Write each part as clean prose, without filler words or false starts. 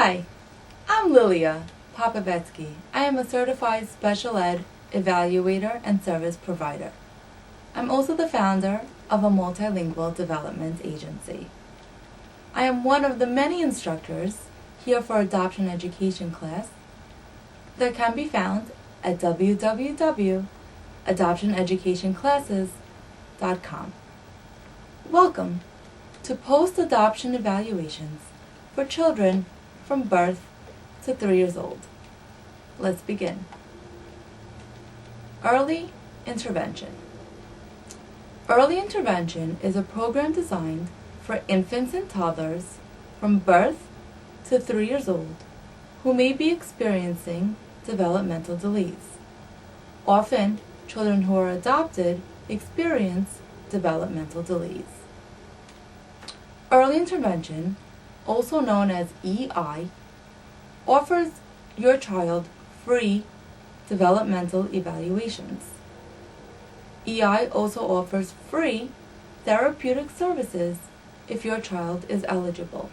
Hi, I'm Lilya Popovetsky. I am a certified special ed evaluator and service provider. I'm also the founder of a multilingual development agency. I am one of the many instructors here for adoption education class that can be found at www.adoptioneducationclasses.com. Welcome to post-adoption evaluations for children from birth to 3 years old. Let's begin. Early intervention. Early intervention is a program designed for infants and toddlers from birth to 3 years old who may be experiencing developmental delays. Often, children who are adopted experience developmental delays. Early intervention, also known as EI, offers your child free developmental evaluations. EI also offers free therapeutic services if your child is eligible.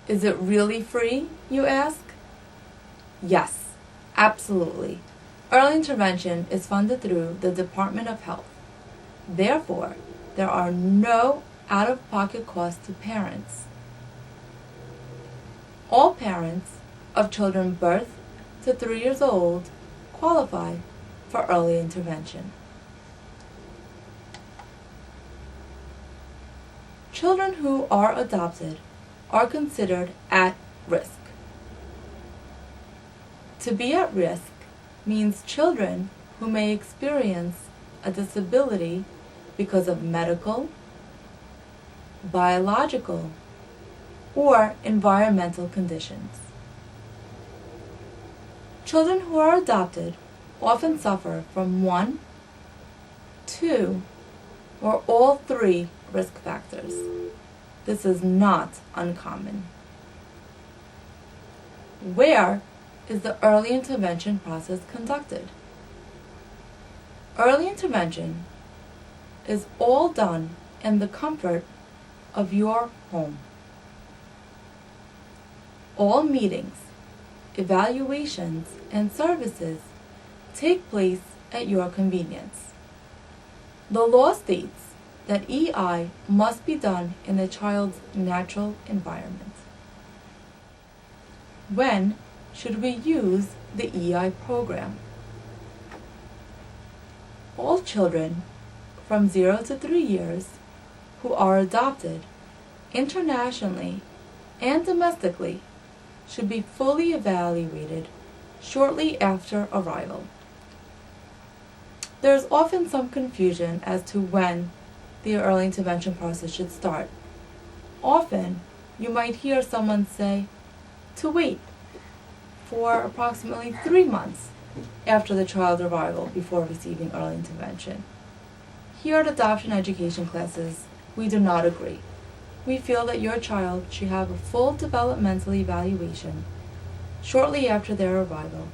Is it really free, you ask? Yes, absolutely. Early intervention is funded through the Department of Health. Therefore, there are no out-of-pocket costs to parents. All parents of children birth to 3 years old qualify for early intervention. Children who are adopted are considered at risk. To be at risk means children who may experience a disability because of medical, biological, or environmental conditions. Children who are adopted often suffer from 1, 2, or all 3 risk factors. This is not uncommon. Where is the early intervention process conducted? Early intervention is all done in the comfort of your home. All meetings, evaluations, and services take place at your convenience. The law states that EI must be done in the child's natural environment. When should we use the EI program? All children from 0 to 3 years who are adopted internationally and domestically should be fully evaluated shortly after arrival. There is often some confusion as to when the early intervention process should start. Often, you might hear someone say to wait for approximately 3 months after the child's arrival before receiving early intervention. Here at Adoption Education Classes, we do not agree. We feel that your child should have a full developmental evaluation shortly after their arrival,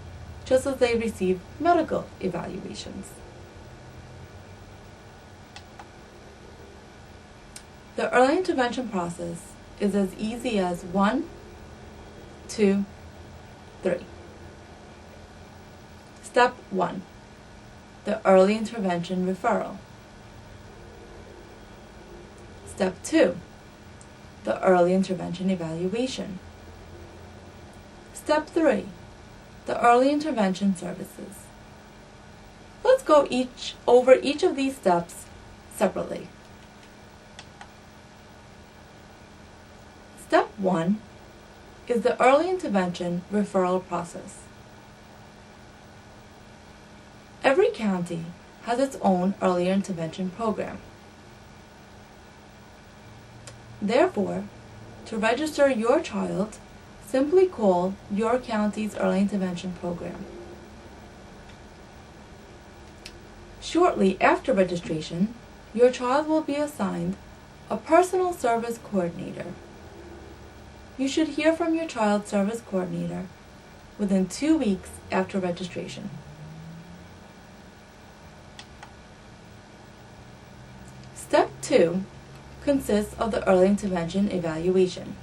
just as they receive medical evaluations. The early intervention process is as easy as 1, 2, 3. Step 1. The early intervention referral. Step 2. The early intervention evaluation. Step 3. The early intervention services. Let's go over each of these steps separately. Step 1 is the early intervention referral process. Every county has its own early intervention program. Therefore, to register your child, simply call your county's early intervention program. Shortly after registration, your child will be assigned a personal service coordinator. You should hear from your child's service coordinator within 2 weeks after registration. Step 2 consists of the early intervention evaluation.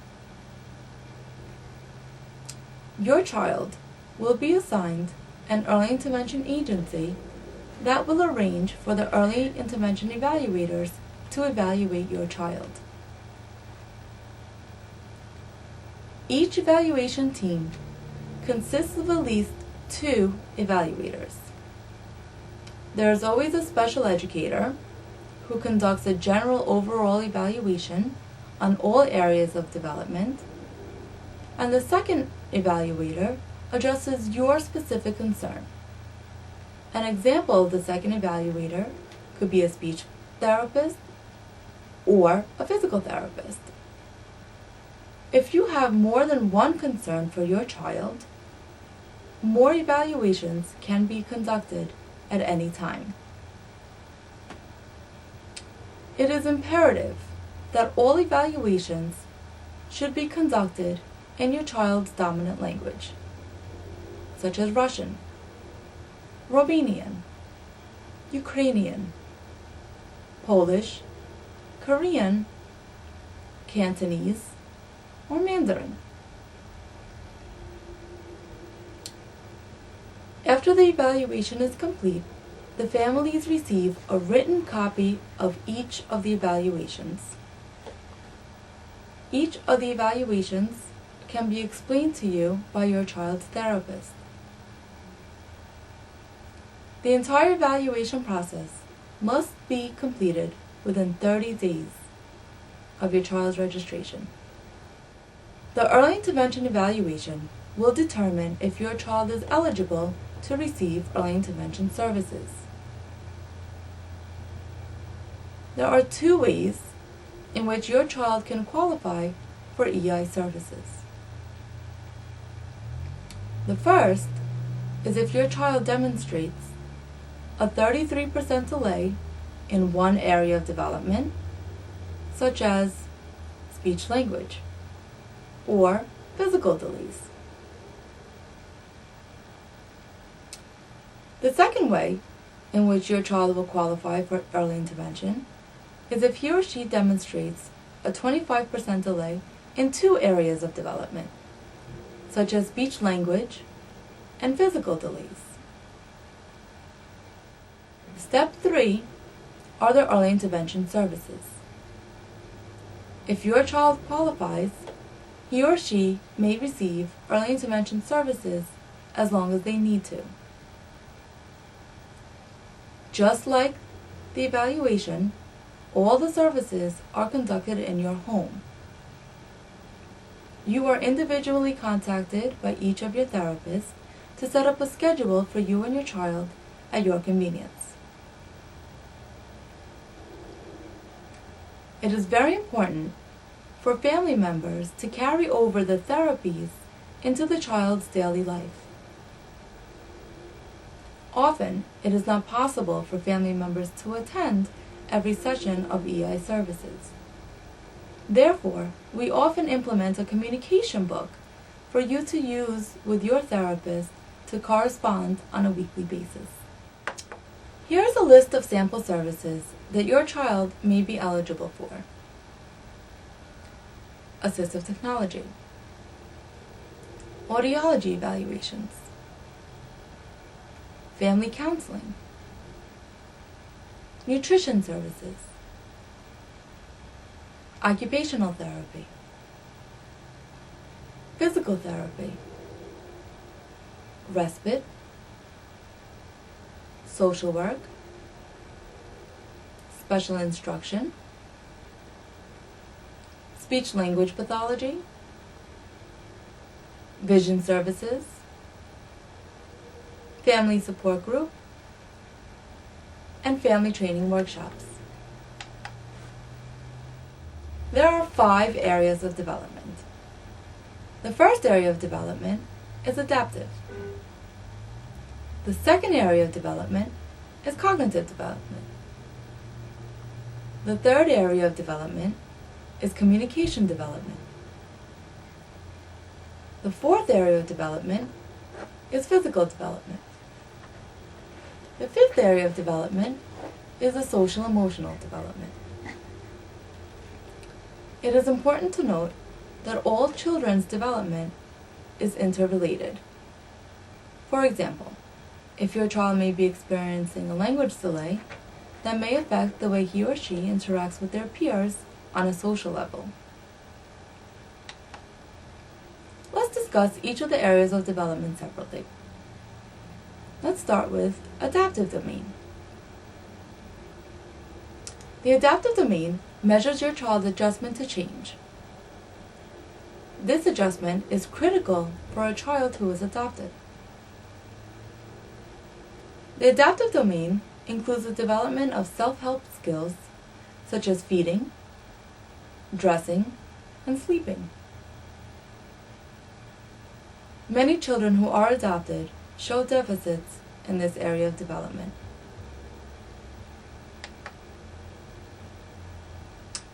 Your child will be assigned an early intervention agency that will arrange for the early intervention evaluators to evaluate your child. Each evaluation team consists of at least 2 evaluators. There is always a special educator who conducts a general overall evaluation on all areas of development, and the second evaluator addresses your specific concern. An example of the second evaluator could be a speech therapist or a physical therapist. If you have more than one concern for your child, more evaluations can be conducted at any time. It is imperative that all evaluations should be conducted in your child's dominant language, such as Russian, Romanian, Ukrainian, Polish, Korean, Cantonese, or Mandarin. After the evaluation is complete, the families receive a written copy of each of the evaluations. Each of the evaluations can be explained to you by your child's therapist. The entire evaluation process must be completed within 30 days of your child's registration. The early intervention evaluation will determine if your child is eligible to receive early intervention services. There are 2 ways in which your child can qualify for EI services. The first is if your child demonstrates a 33% delay in one area of development, such as speech language, or physical delays. The second way in which your child will qualify for early intervention is if he or she demonstrates a 25% delay in 2 areas of development, such as speech language and physical delays. Step 3 are the early intervention services. If your child qualifies, he or she may receive early intervention services as long as they need to. Just like the evaluation, all the services are conducted in your home. You are individually contacted by each of your therapists to set up a schedule for you and your child at your convenience. It is very important for family members to carry over the therapies into the child's daily life. Often, it is not possible for family members to attend every session of EI services. Therefore, we often implement a communication book for you to use with your therapist to correspond on a weekly basis. Here is a list of sample services that your child may be eligible for. Assistive technology, audiology evaluations, family counseling, nutrition services, occupational therapy, physical therapy, respite, social work, special instruction, speech language pathology, vision services, family support group, and family training workshops. There are 5 areas of development. The first area of development is adaptive. The second area of development is cognitive development. The third area of development is communication development. The fourth area of development is physical development. The fifth area of development is the social emotional development. It is important to note that all children's development is interrelated. For example, if your child may be experiencing a language delay, that may affect the way he or she interacts with their peers on a social level. Let's discuss each of the areas of development separately. Let's start with adaptive domain. The adaptive domain measures your child's adjustment to change. This adjustment is critical for a child who is adopted. The adaptive domain includes the development of self-help skills such as feeding, dressing, and sleeping. Many children who are adopted show deficits in this area of development.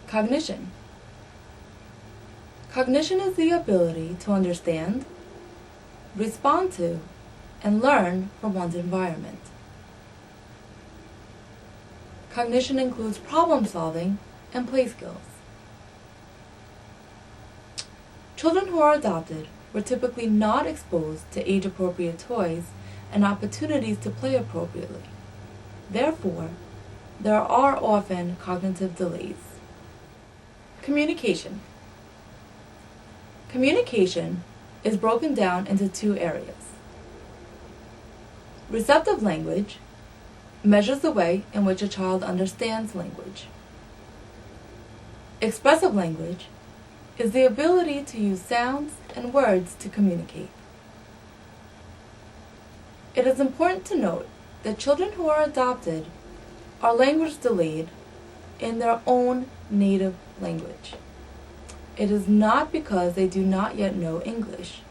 Cognition. Cognition is the ability to understand, respond to, and learn from one's environment. Cognition includes problem solving and play skills. Children who are adopted were typically not exposed to age-appropriate toys and opportunities to play appropriately. Therefore, there are often cognitive delays. Communication. Communication is broken down into two areas. Receptive language measures the way in which a child understands language. Expressive language is the ability to use sounds and words to communicate. It is important to note that children who are adopted are language delayed in their own native language. It is not because they do not yet know English.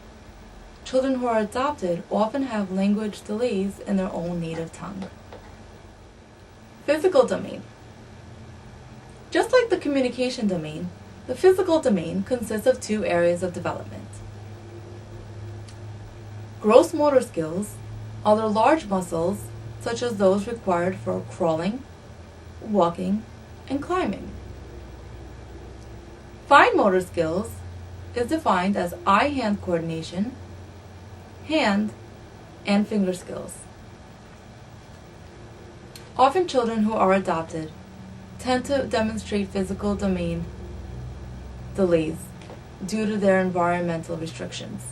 Children who are adopted often have language delays in their own native tongue. Physical domain. Just like the communication domain, the physical domain consists of two areas of development. Gross motor skills are the large muscles such as those required for crawling, walking, and climbing. Fine motor skills is defined as eye-hand coordination, hand, and finger skills. Often children who are adopted tend to demonstrate physical domain delays due to their environmental restrictions.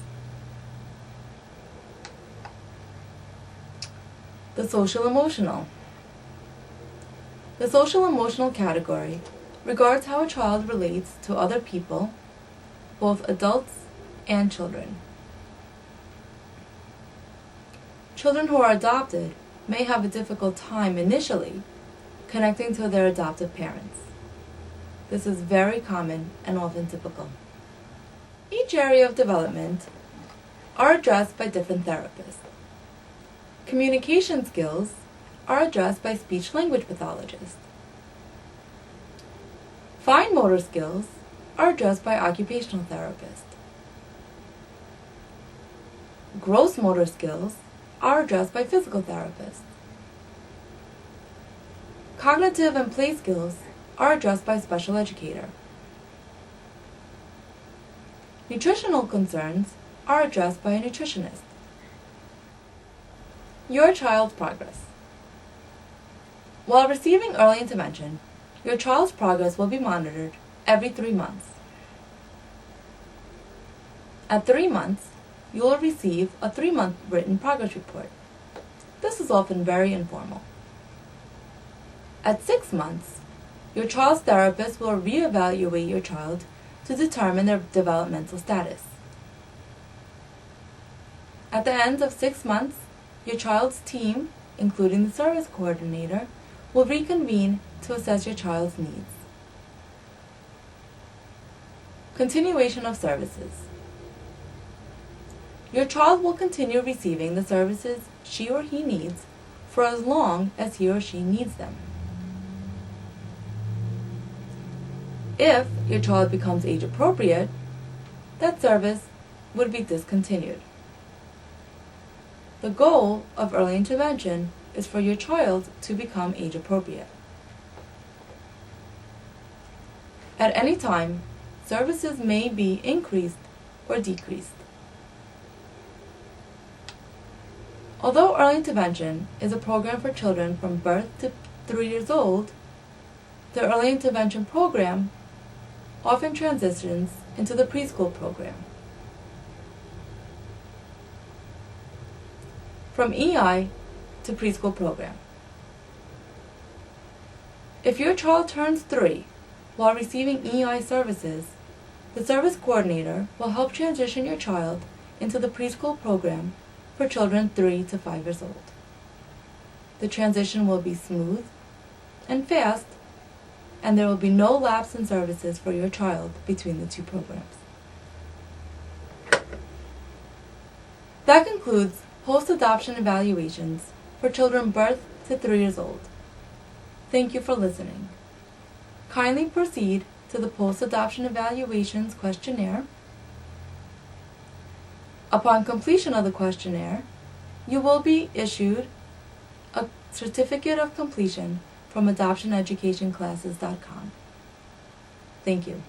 The social-emotional. The social-emotional category regards how a child relates to other people, both adults and children. Children who are adopted may have a difficult time initially connecting to their adoptive parents. This is very common and often typical. Each area of development are addressed by different therapists. Communication skills are addressed by speech-language pathologists. Fine motor skills are addressed by occupational therapists. Gross motor skills are addressed by physical therapists. Cognitive and play skills are addressed by special educator. Nutritional concerns are addressed by a nutritionist. Your child's progress. While receiving early intervention, your child's progress will be monitored every 3 months. At 3 months, you will receive a 3-month written progress report. This is often very informal. At 6 months, your child's therapist will reevaluate your child to determine their developmental status. At the end of 6 months, your child's team, including the service coordinator, will reconvene to assess your child's needs. Continuation of services. Your child will continue receiving the services she or he needs for as long as he or she needs them. If your child becomes age appropriate, that service would be discontinued. The goal of early intervention is for your child to become age appropriate. At any time, services may be increased or decreased. Although early intervention is a program for children from birth to 3 years old, the early intervention program often transitions into the preschool program. From EI to preschool program. If your child turns 3 while receiving EI services, the service coordinator will help transition your child into the preschool program for children 3 to 5 years old. The transition will be smooth and fast, and there will be no lapse in services for your child between the two programs. That concludes post-adoption evaluations for children birth to 3 years old. Thank you for listening. Kindly proceed to the post-adoption evaluations questionnaire. Upon completion of the questionnaire, you will be issued a certificate of completion from adoptioneducationclasses.com. Thank you.